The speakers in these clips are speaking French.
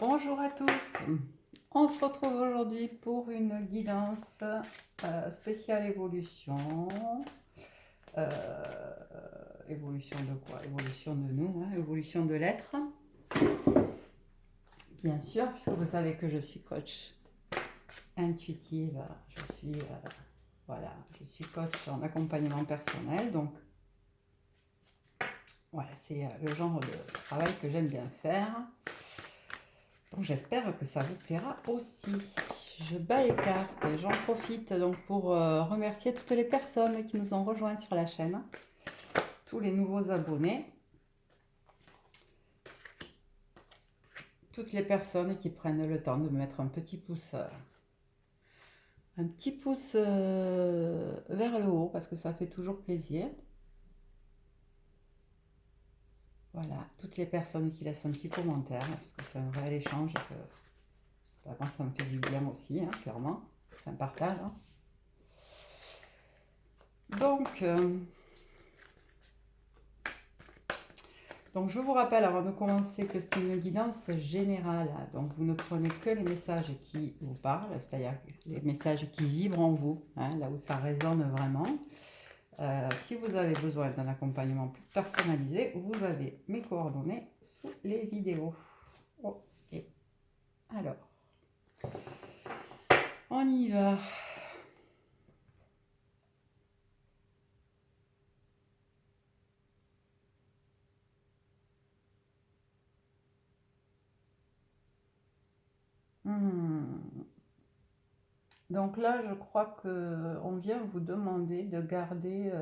Bonjour à tous, on se retrouve aujourd'hui pour une guidance spéciale évolution. Euh, Évolution de quoi? Évolution de nous, hein, évolution de l'être. Bien sûr, puisque vous savez que je suis coach intuitive, je suis coach en accompagnement personnel, donc voilà, c'est le genre de travail que j'aime bien faire. Donc j'espère que ça vous plaira aussi. Je bats les cartes et j'en profite donc pour remercier toutes les personnes qui nous ont rejoints sur la chaîne, tous les nouveaux abonnés, toutes les personnes qui prennent le temps de me mettre un petit pouce vers le haut parce que ça fait toujours plaisir. Voilà, toutes les personnes qui laissent un petit commentaire parce que c'est un vrai échange et que moi, ça me fait du bien aussi, hein, clairement. C'est un partage. Hein. Donc, je vous rappelle avant de commencer que c'est une guidance générale. Donc vous ne prenez que les messages qui vous parlent, c'est-à-dire les messages qui vibrent en vous, hein, là où ça résonne vraiment. Si vous avez besoin d'un accompagnement plus personnalisé, vous avez mes coordonnées sous les vidéos. Ok. Alors, on y va. Donc là, je crois qu'on vient vous demander de garder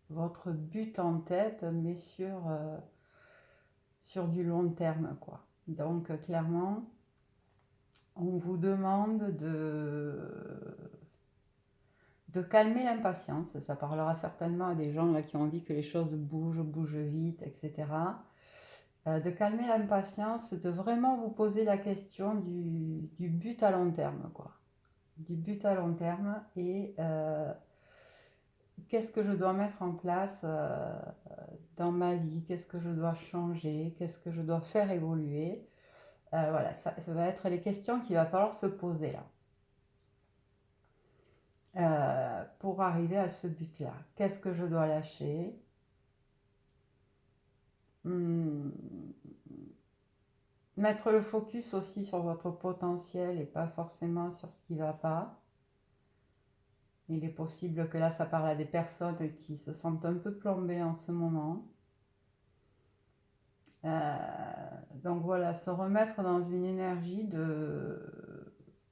votre but en tête, mais sur du long terme, quoi. Donc clairement, on vous demande de calmer l'impatience. Ça parlera certainement à des gens là, qui ont envie que les choses bougent vite, etc. De calmer l'impatience, de vraiment vous poser la question du but à long terme, quoi. Du but à long terme et qu'est-ce que je dois mettre en place dans ma vie, qu'est-ce que je dois changer, qu'est-ce que je dois faire évoluer. Voilà, ça va être les questions qu'il va falloir se poser là. Pour arriver à ce but-là. Qu'est-ce que je dois lâcher? Mettre le focus aussi sur votre potentiel et pas forcément sur ce qui ne va pas. Il est possible que là, ça parle à des personnes qui se sentent un peu plombées en ce moment. Donc voilà, se remettre dans une énergie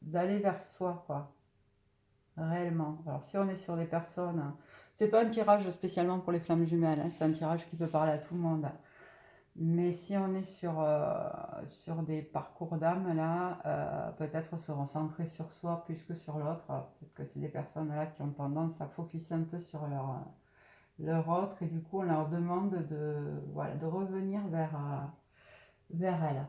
d'aller vers soi, quoi. Réellement. Alors si on est sur des personnes, c'est pas un tirage spécialement pour les flammes jumelles, hein, c'est un tirage qui peut parler à tout le monde. Mais si on est sur des parcours d'âme, là, peut-être se recentrer sur soi plus que sur l'autre. Peut-être que c'est des personnes là qui ont tendance à focuser un peu sur leur autre et du coup on leur demande de revenir vers elles.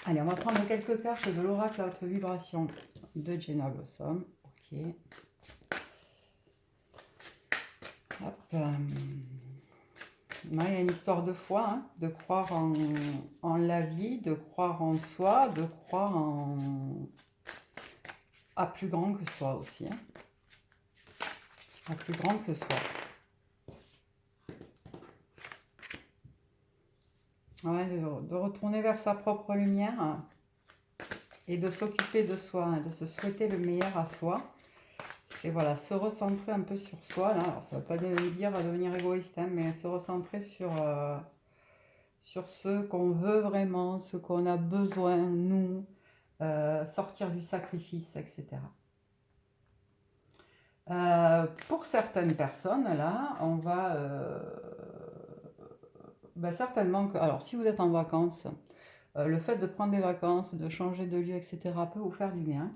Allez, on va prendre quelques cartes de l'oracle à haute vibration de Jenna Blossom. Ok. Hop. Il y a une histoire de foi, hein, de croire en la vie, de croire en soi, de croire à plus grand que soi aussi. Hein. À plus grand que soi. Ouais, de retourner vers sa propre lumière hein, et de s'occuper de soi, hein, de se souhaiter le meilleur à soi. Et voilà, se recentrer un peu sur soi. Là. Alors, ça ne veut pas dire devenir égoïste, hein, mais se recentrer sur ce qu'on veut vraiment, ce qu'on a besoin, nous, sortir du sacrifice, etc. Pour certaines personnes, là, on va certainement que, alors si vous êtes en vacances, le fait de prendre des vacances, de changer de lieu, etc., peut vous faire du bien.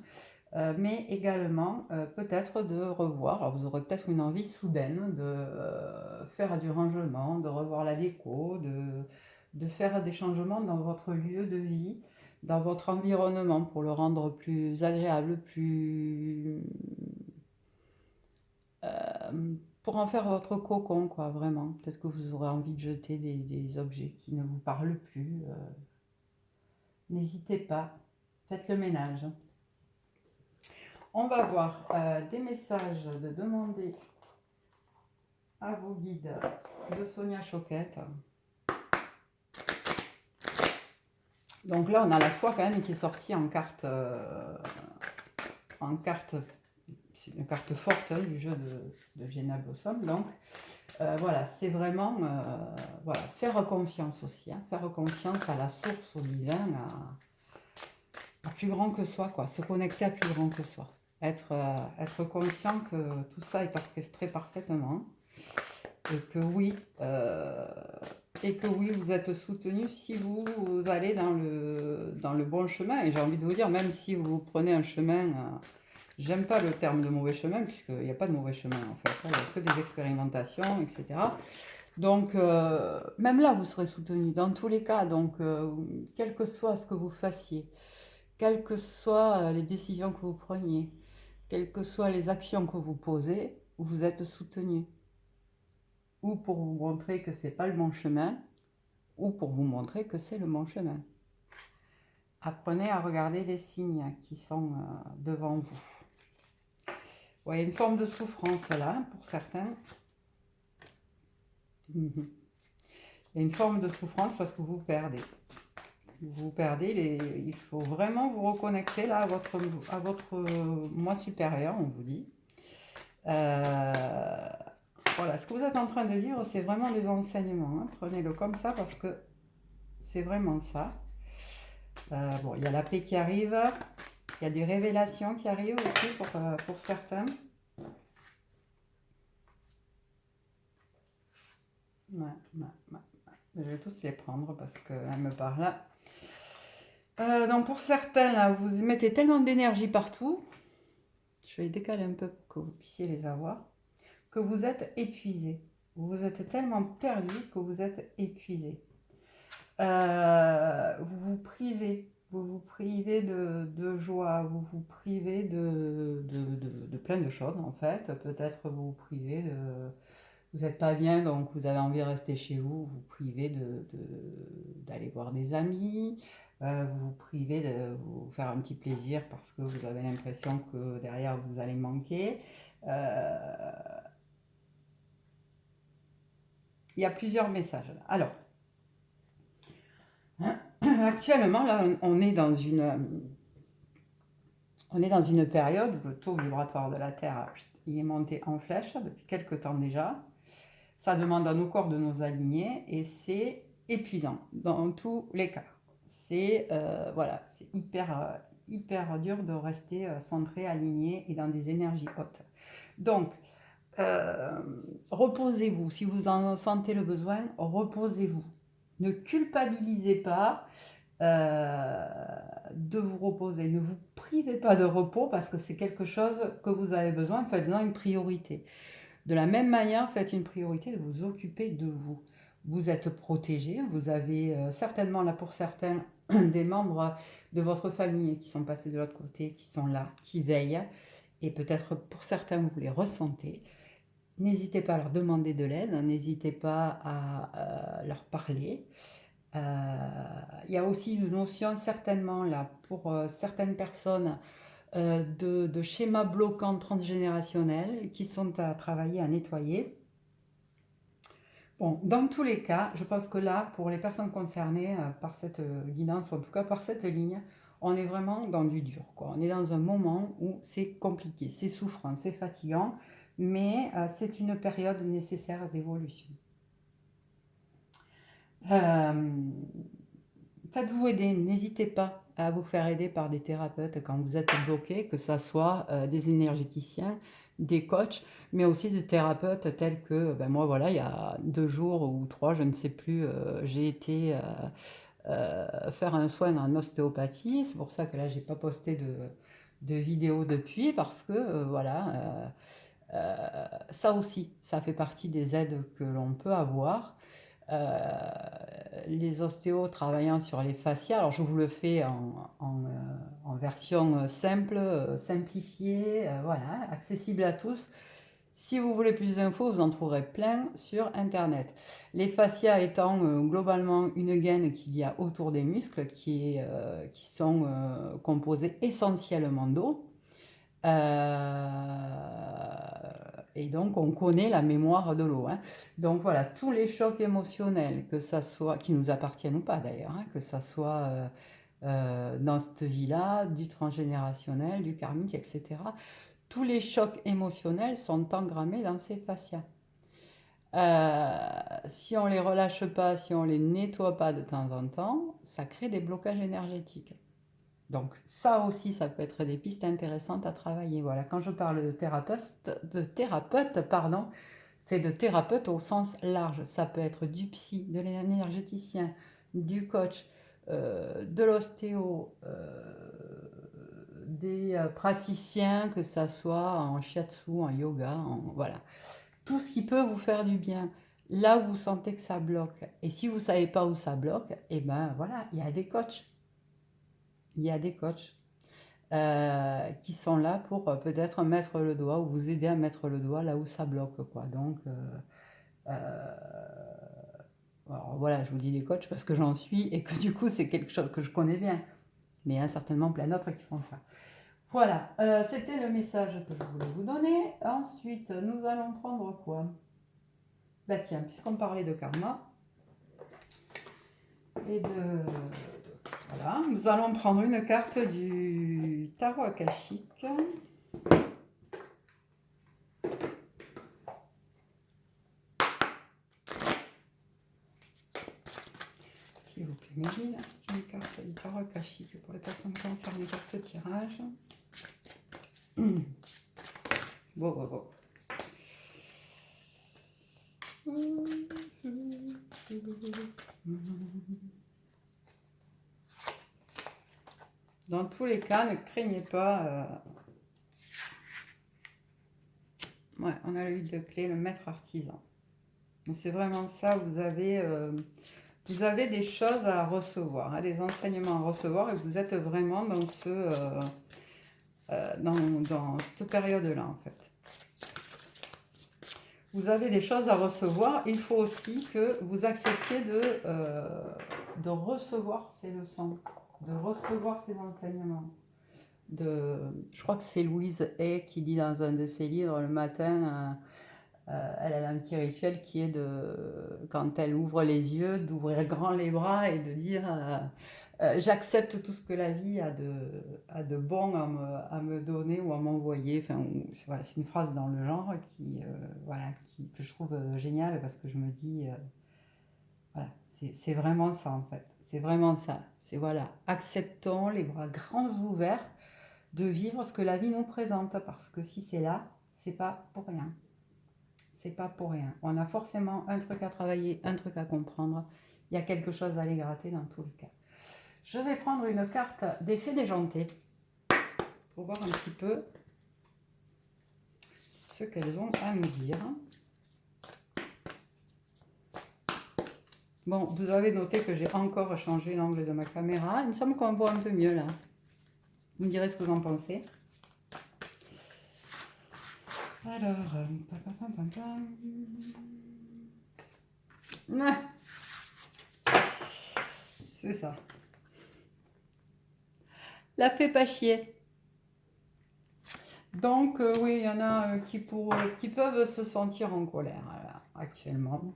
Mais également peut-être de revoir, alors vous aurez peut-être une envie soudaine de faire du rangement, de revoir la déco, de faire des changements dans votre lieu de vie, dans votre environnement pour le rendre plus agréable, pour en faire votre cocon, quoi, vraiment. Peut-être que vous aurez envie de jeter des objets qui ne vous parlent plus. N'hésitez pas, faites le ménage. On va voir des messages de demander à vos guides de Sonia Choquette. Donc là, on a la foi quand même qui est sortie en carte, c'est une carte forte hein, du jeu de Jenna Blossom. Donc voilà, c'est vraiment voilà, faire confiance aussi, hein, faire confiance à la source, au divin, à plus grand que soi, quoi, se connecter à plus grand que soi. Être conscient que tout ça est orchestré parfaitement et que oui, vous êtes soutenu si vous allez dans le bon chemin. Et j'ai envie de vous dire, même si vous prenez un chemin, j'aime pas le terme de mauvais chemin, puisqu'il n'y a pas de mauvais chemin en fait, il n'y a que des expérimentations, etc. Donc, même là, vous serez soutenu dans tous les cas. Donc, quel que soit ce que vous fassiez, quelles que soient les décisions que vous preniez, quelles que soient les actions que vous posez, vous êtes soutenu. Ou pour vous montrer que c'est pas le bon chemin, ou pour vous montrer que c'est le bon chemin. Apprenez à regarder les signes qui sont devant vous. Vous voyez une forme de souffrance là, pour certains. Il y a une forme de souffrance parce que vous perdez. Vous perdez, il faut vraiment vous reconnecter là à votre moi supérieur, on vous dit. Voilà, ce que vous êtes en train de vivre, c'est vraiment des enseignements. Hein. Prenez-le comme ça parce que c'est vraiment ça. Bon, il y a la paix qui arrive, il y a des révélations qui arrivent aussi pour certains. Je vais tous les prendre parce qu'elle me parle. Donc pour certains, là, vous mettez tellement d'énergie partout, je vais décaler un peu pour que vous puissiez les avoir, que vous êtes épuisé. Vous êtes tellement perdu que vous êtes épuisé. Vous vous privez de joie, vous vous privez de plein de choses en fait. Peut-être vous vous privez vous n'êtes pas bien, donc vous avez envie de rester chez vous, vous privez d'aller voir des amis, vous vous privez de vous faire un petit plaisir parce que vous avez l'impression que derrière vous allez manquer. Il y a plusieurs messages. Alors, actuellement, là, on est dans une période où le taux vibratoire de la Terre il est monté en flèche depuis quelques temps déjà. Ça demande à nos corps de nous aligner et c'est épuisant dans tous les cas. C'est voilà, c'est hyper dur de rester centré, aligné et dans des énergies hautes. Donc, reposez-vous. Si vous en sentez le besoin, reposez-vous. Ne culpabilisez pas de vous reposer. Ne vous privez pas de repos parce que c'est quelque chose que vous avez besoin. Faites-en une priorité. De la même manière, faites une priorité de vous occuper de vous. Vous êtes protégé, vous avez certainement là pour certains des membres de votre famille qui sont passés de l'autre côté, qui sont là, qui veillent, et peut-être pour certains vous les ressentez. N'hésitez pas à leur demander de l'aide, n'hésitez pas à leur parler. Il y a aussi une notion certainement là pour certaines personnes de schémas bloquants transgénérationnels qui sont à travailler, à nettoyer. Bon, dans tous les cas, je pense que là, pour les personnes concernées par cette guidance, ou en tout cas par cette ligne, on est vraiment dans du dur, quoi. On est dans un moment où c'est compliqué, c'est souffrant, c'est fatigant, mais c'est une période nécessaire d'évolution. Faites-vous aider, n'hésitez pas à vous faire aider par des thérapeutes quand vous êtes bloqué, que ce soit des énergéticiens, des coachs, mais aussi des thérapeutes tels que, ben moi voilà, il y a 2 jours ou 3, je ne sais plus, j'ai été faire un soin en ostéopathie, c'est pour ça que là j'ai pas posté de vidéo depuis, parce que voilà, ça aussi, ça fait partie des aides que l'on peut avoir. Les ostéos travaillant sur les fascias, alors je vous le fais en version simple, simplifiée, voilà, accessible à tous. Si vous voulez plus d'infos, vous en trouverez plein sur Internet. Les fascias étant globalement une gaine qu'il y a autour des muscles qui sont composés essentiellement d'eau. Et donc, on connaît la mémoire de l'eau, hein. Donc voilà, tous les chocs émotionnels, que ça soit, qui nous appartiennent ou pas d'ailleurs, hein, que ça soit dans cette vie-là, du transgénérationnel, du karmique, etc. Tous les chocs émotionnels sont engrammés dans ces fascias. Si on les relâche pas, si on les nettoie pas de temps en temps, ça crée des blocages énergétiques. Donc ça aussi, ça peut être des pistes intéressantes à travailler. Voilà, quand je parle de thérapeute, pardon, c'est de thérapeute au sens large. Ça peut être du psy, de l'énergéticien, du coach, de l'ostéo, des praticiens, que ça soit en shiatsu, en yoga, voilà. Tout ce qui peut vous faire du bien. Là où vous sentez que ça bloque. Et si vous ne savez pas où ça bloque, eh ben voilà, il y a des coachs. Il y a des coachs qui sont là pour peut-être mettre le doigt ou vous aider à mettre le doigt là où ça bloque, quoi. Donc, alors voilà, je vous dis des coachs parce que j'en suis et que du coup, c'est quelque chose que je connais bien. Mais il y a certainement plein d'autres qui font ça. Voilà, c'était le message que je voulais vous donner. Ensuite, nous allons prendre quoi? Bah tiens, puisqu'on parlait de karma et voilà, nous allons prendre une carte du tarot akashique. S'il vous plaît, Mélanie, une carte du tarot akashique pour les personnes concernées par ce tirage. Bon, bon, bon. Dans tous les cas, ne craignez pas. Ouais, on a le 8 de clé, le maître artisan. C'est vraiment ça, vous avez des choses à recevoir, hein, des enseignements à recevoir, et vous êtes vraiment dans dans cette période-là, en fait. Vous avez des choses à recevoir. Il faut aussi que vous acceptiez de recevoir ces leçons, de recevoir ces enseignements. Je crois que c'est Louise Hay qui dit dans un de ses livres le matin, elle a un petit rituel qui est quand elle ouvre les yeux, d'ouvrir grand les bras et de dire j'accepte tout ce que la vie a de bon à me donner ou à m'envoyer. Enfin, voilà, c'est une phrase dans le genre que je trouve géniale parce que je me dis, voilà, c'est vraiment ça en fait. C'est vraiment ça. C'est voilà, acceptons les bras grands ouverts de vivre ce que la vie nous présente parce que si c'est là, c'est pas pour rien. C'est pas pour rien. On a forcément un truc à travailler, un truc à comprendre. Il y a quelque chose à aller gratter dans tous les cas. Je vais prendre une carte des fées déjantées pour voir un petit peu ce qu'elles ont à nous dire. Bon, vous avez noté que j'ai encore changé l'angle de ma caméra. Il me semble qu'on voit un peu mieux là. Vous me direz ce que vous en pensez. Alors, c'est ça. La fée pas chier. Donc, oui, il y en a qui peuvent se sentir en colère là, actuellement.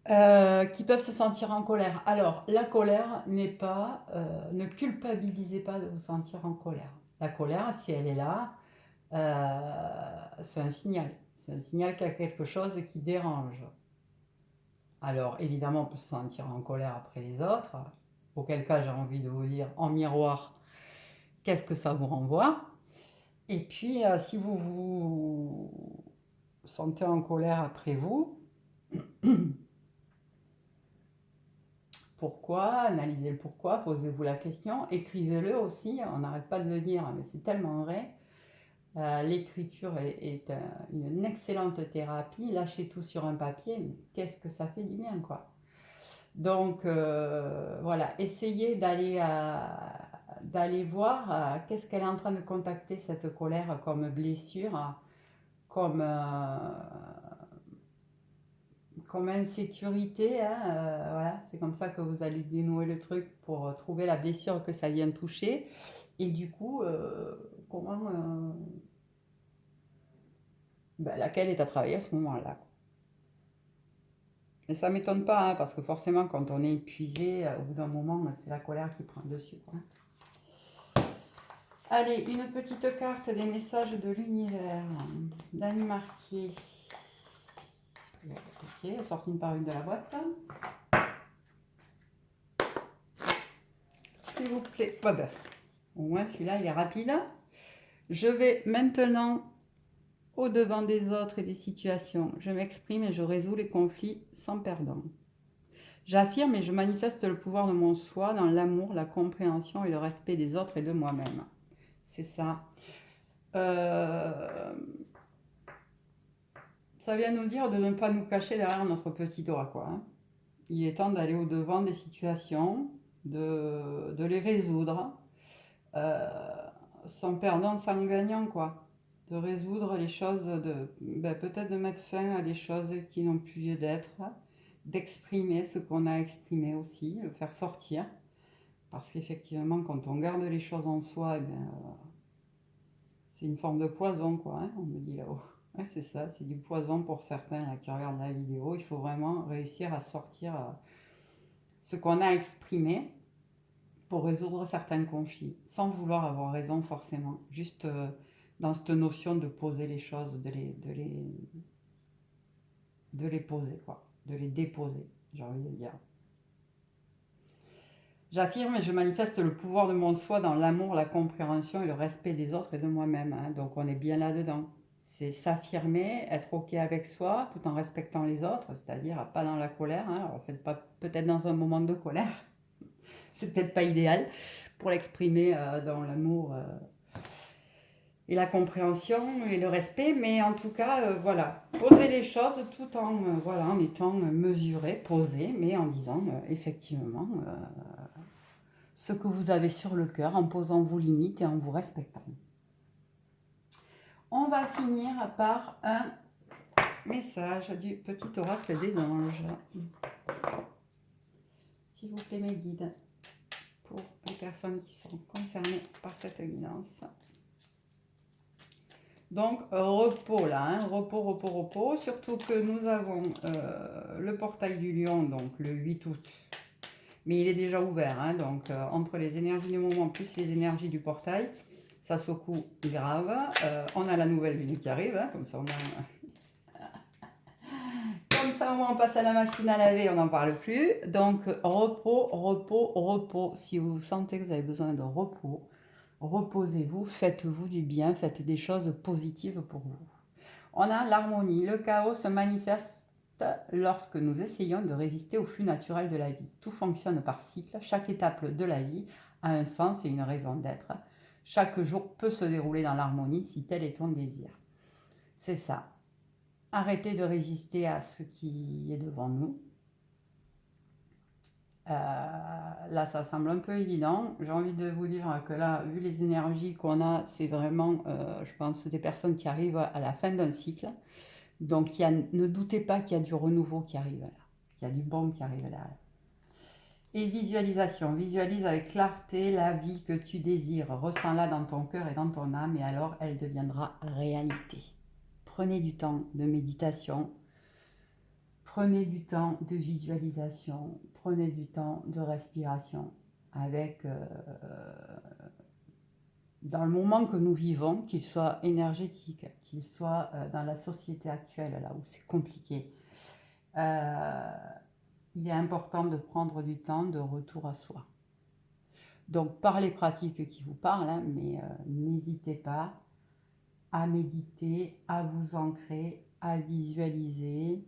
Qui peuvent se sentir en colère. Alors, la colère n'est pas... ne culpabilisez pas de vous sentir en colère. La colère, si elle est là, c'est un signal. C'est un signal qu'il y a quelque chose qui dérange. Alors, évidemment, on peut se sentir en colère après les autres, auquel cas j'ai envie de vous dire en miroir, qu'est-ce que ça vous renvoie? Et puis, si vous vous sentez en colère après vous, pourquoi? Analysez le pourquoi, posez-vous la question, écrivez-le aussi, on n'arrête pas de le dire, mais c'est tellement vrai. L'écriture est une excellente thérapie, lâchez tout sur un papier, mais qu'est-ce que ça fait du bien, quoi. Donc, voilà, essayez d'aller voir qu'est-ce qu'elle est en train de contacter, cette colère comme blessure. comme, comme insécurité, hein, voilà, c'est comme ça que vous allez dénouer le truc pour trouver la blessure que ça vient toucher. Et du coup, comment, laquelle est à travailler à ce moment-là. Mais ça ne m'étonne pas, hein, parce que forcément, quand on est épuisé, au bout d'un moment, c'est la colère qui prend le dessus, quoi. Allez, une petite carte des messages de l'univers. Dany Marquier. Ok, on sort une par une de la boîte. S'il vous plaît. Oh ben, au moins celui-là, il est rapide. Je vais maintenant au-devant des autres et des situations. Je m'exprime et je résous les conflits sans perdant. J'affirme et je manifeste le pouvoir de mon soi dans l'amour, la compréhension et le respect des autres et de moi-même. C'est ça. Ça vient nous dire de ne pas nous cacher derrière notre petit doigt, quoi. Hein. Il est temps d'aller au-devant des situations, de les résoudre, sans perdant, sans gagnant, quoi. De résoudre les choses, peut-être de mettre fin à des choses qui n'ont plus lieu d'être, d'exprimer ce qu'on a exprimé aussi, le faire sortir. Parce qu'effectivement, quand on garde les choses en soi, c'est une forme de poison, quoi, hein, on me dit là-haut. Ouais, c'est ça, c'est du poison pour certains là, qui regardent la vidéo. Il faut vraiment réussir à sortir ce qu'on a exprimé pour résoudre certains conflits, sans vouloir avoir raison forcément. Juste dans cette notion de poser les choses, de les poser, quoi, de les déposer, j'ai envie de dire. J'affirme et je manifeste le pouvoir de mon soi dans l'amour, la compréhension et le respect des autres et de moi-même. Hein. Donc on est bien là-dedans. C'est s'affirmer, être OK avec soi tout en respectant les autres, c'est-à-dire pas dans la colère. Hein. Alors peut-être dans un moment de colère, c'est peut-être pas idéal pour l'exprimer dans l'amour et la compréhension et le respect, mais en tout cas, voilà, poser les choses tout en, voilà, en étant mesuré, posé, mais en disant effectivement ce que vous avez sur le cœur, en posant vos limites et en vous respectant. On va finir par un message du petit oracle des anges. S'il vous plaît, mes guides, pour les personnes qui sont concernées par cette guidance. Donc, repos là, hein, repos, surtout que nous avons le portail du lion, donc le 8 août, mais il est déjà ouvert, hein, donc entre les énergies du moment plus les énergies du portail, ça secoue grave. On a la nouvelle lune qui arrive, hein, comme ça au moins on passe à la machine à laver, on n'en parle plus. Donc repos. Si vous sentez que vous avez besoin de repos, reposez-vous, faites-vous du bien, faites des choses positives pour vous. On a l'harmonie. Le chaos se manifeste lorsque nous essayons de résister au flux naturel de la vie. Tout fonctionne par cycle. Chaque étape de la vie a un sens et une raison d'être. Chaque jour peut se dérouler dans l'harmonie si tel est ton désir. C'est ça. Arrêtez de résister à ce qui est devant nous. Là, ça semble un peu évident. J'ai envie de vous dire que là, vu les énergies qu'on a, c'est vraiment, je pense, des personnes qui arrivent à la fin d'un cycle. Donc, ne doutez pas qu'il y a du renouveau qui arrive là. Il y a du bon qui arrive là. Et visualisation. Visualise avec clarté la vie que tu désires. Ressens-la dans ton cœur et dans ton âme et alors elle deviendra réalité. Prenez du temps de méditation. Prenez du temps de visualisation. Prenez du temps de respiration. Avec, dans le moment que nous vivons, qu'il soit énergétique, qu'il soit dans la société actuelle, là où c'est compliqué, il est important de prendre du temps de retour à soi. Donc par les pratiques qui vous parlent, hein, mais n'hésitez pas à méditer, à vous ancrer, à visualiser.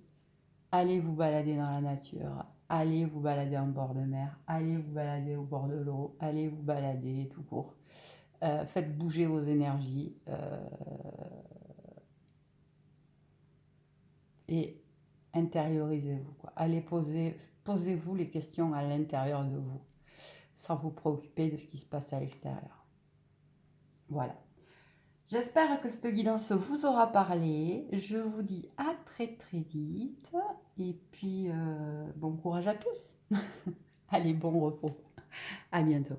Allez vous balader dans la nature, allez vous balader en bord de mer, allez vous balader au bord de l'eau, allez vous balader tout court. Faites bouger vos énergies et intériorisez-vous. Quoi. Allez posez-vous les questions à l'intérieur de vous, sans vous préoccuper de ce qui se passe à l'extérieur. Voilà. J'espère que cette guidance vous aura parlé. Je vous dis à très très vite. Et puis, bon courage à tous. Allez, bon repos. À bientôt.